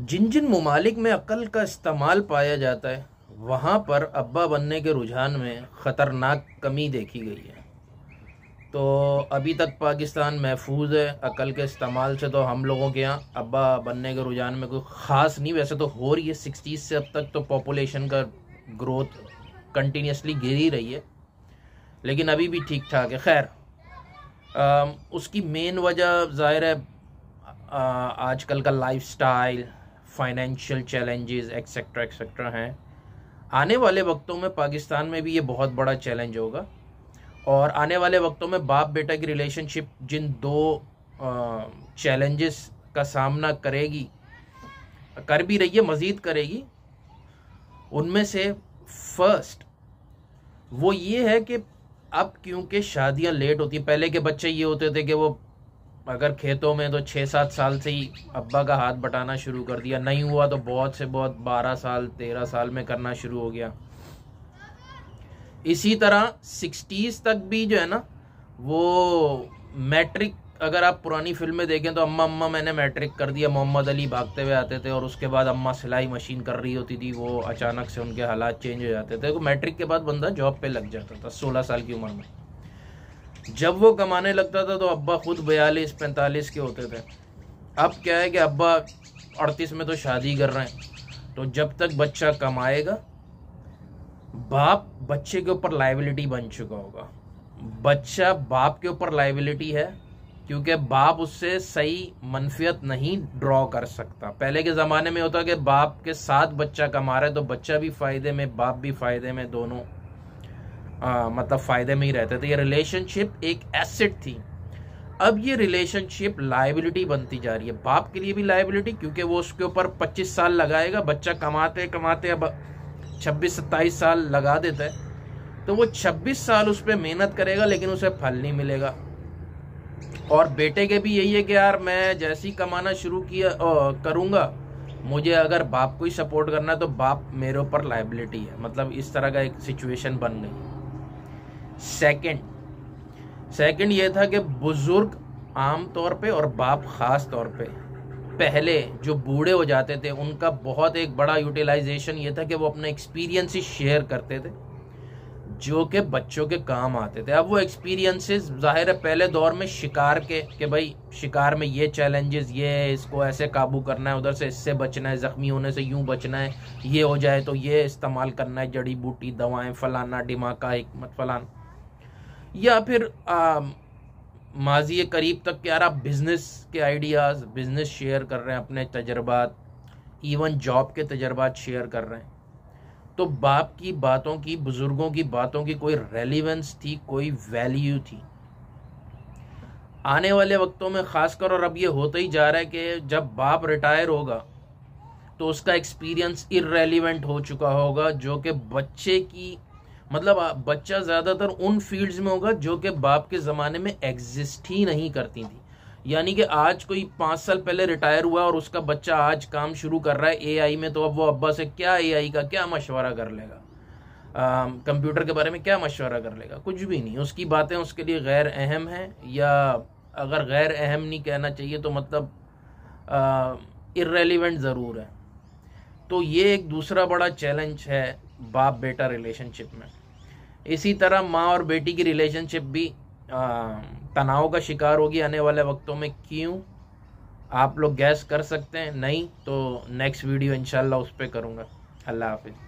जिन जिन ममालिक में अक्ल का इस्तेमाल पाया जाता है वहाँ पर अब्बा बनने के रुझान में ख़तरनाक कमी देखी गई है। तो अभी तक पाकिस्तान महफूज है अक्ल के इस्तेमाल से। तो हम लोगों के यहाँ अब्बा बनने के रुझान में कोई ख़ास नहीं, वैसे तो हो रही है 60s से अब तक तो पॉपुलेशन का ग्रोथ कंटिन्यूसली गिर ही रही है, लेकिन अभी भी ठीक ठाक है। खैर, उसकी मेन वजह ज़ाहिर है आजकल का lifestyle, financial challenges etcetera etcetera हैं। आने वाले वक्तों में पाकिस्तान में भी ये बहुत बड़ा चैलेंज होगा, और आने वाले वक्तों में बाप बेटा की रिलेशनशिप जिन दो चैलेंजेस का सामना करेगी, कर भी रही है, मज़ीद करेगी, उनमें से फर्स्ट वो ये है कि अब क्योंकि शादियां लेट होती, पहले के बच्चे ये होते थे कि वो अगर खेतों में तो 6-7 साल से ही अब्बा का हाथ बटाना शुरू कर दिया, नहीं हुआ तो बहुत से बहुत 12 साल 13 साल में करना शुरू हो गया। इसी तरह 60s तक भी जो है ना वो मैट्रिक, अगर आप पुरानी फिल्में देखें तो अम्मा अम्मा मैंने मैट्रिक कर दिया, मोहम्मद अली भागते हुए आते थे, और उसके बाद अम्मा सिलाई मशीन कर रही होती थी, वो अचानक से उनके हालात चेंज हो जाते थे। तो मैट्रिक के बाद बंदा जॉब पे लग जाता था 16 साल की उम्र में। जब वो कमाने लगता था तो अब्बा खुद 42-45 के होते थे। अब क्या है कि अब्बा 38 में तो शादी कर रहे हैं, तो जब तक बच्चा कमाएगा बाप बच्चे के ऊपर लायबिलिटी बन चुका होगा। बच्चा बाप के ऊपर लायबिलिटी है क्योंकि बाप उससे सही मनफियत नहीं ड्रॉ कर सकता। पहले के ज़माने में होता कि बाप के साथ बच्चा कमा रहा है तो बच्चा भी फ़ायदे में, बाप भी फ़ायदे में, दोनों मतलब फ़ायदे में ही रहते थे। ये रिलेशनशिप एक एसेट थी, अब ये रिलेशनशिप लायबिलिटी बनती जा रही है। बाप के लिए भी लायबिलिटी, क्योंकि वो उसके ऊपर 25 साल लगाएगा, बच्चा कमाते कमाते अब 26-27 साल लगा देता है, तो वो 26 साल उस पर मेहनत करेगा लेकिन उसे फल नहीं मिलेगा। और बेटे के भी यही है कि यार मैं जैसे ही कमाना शुरू किया करूँगा, मुझे अगर बाप को ही सपोर्ट करना है तो बाप मेरे ऊपर लायबिलिटी है। मतलब इस तरह का एक सिचुएशन बन गई। सेकंड ये था कि बुजुर्ग आम तौर पे और बाप खास तौर पे पहले जो बूढ़े हो जाते थे उनका बहुत एक बड़ा यूटिलाइजेशन ये था कि वो अपना एक्सपीरियंस ही शेयर करते थे जो कि बच्चों के काम आते थे। अब वो एक्सपीरियंसेस ज़ाहिर है पहले दौर में शिकार के कि भाई शिकार में ये चैलेंजेस, ये इसको ऐसे काबू करना है, उधर से इससे बचना है, ज़ख्मी होने से यूं बचना है, ये हो जाए तो ये इस्तेमाल करना है, जड़ी बूटी दवाएं फलाना दिमाग हिकमत फलाना, या फिर माजी करीब तक कि यार आप बिज़नेस के आइडियाज़, बिज़नेस शेयर कर रहे हैं, अपने तजर्बात, इवन जॉब के तजर्बात शेयर कर रहे हैं। तो बाप की बातों की, बुजुर्गों की बातों की कोई रेलिवेंस थी, कोई वैल्यू थी। आने वाले वक्तों में खासकर, और अब ये होता ही जा रहा है कि जब बाप रिटायर होगा तो उसका एक्सपीरियंस इररेलीवेंट हो चुका होगा, जो कि बच्चे की, मतलब बच्चा ज़्यादातर उन फील्ड्स में होगा जो कि बाप के ज़माने में एग्जिस्ट ही नहीं करती थी। यानी कि आज कोई 5 साल पहले रिटायर हुआ और उसका बच्चा आज काम शुरू कर रहा है एआई में, तो अब वो अब्बा से क्या एआई का क्या मशवरा कर लेगा, कंप्यूटर के बारे में क्या मशवरा कर लेगा? कुछ भी नहीं। उसकी बातें उसके लिए गैर अहम हैं, या अगर गैर अहम नहीं कहना चाहिए तो मतलब इर्रेलीवेंट ज़रूर है। तो ये एक दूसरा बड़ा चैलेंज है बाप बेटा रिलेशनशिप में। इसी तरह माँ और बेटी की रिलेशनशिप भी तनाव का शिकार होगी आने वाले वक्तों में। क्यों, आप लोग गैस कर सकते हैं? नहीं तो नेक्स्ट वीडियो इंशाल्लाह उस पर करूँगा। अल्लाह हाफिज़।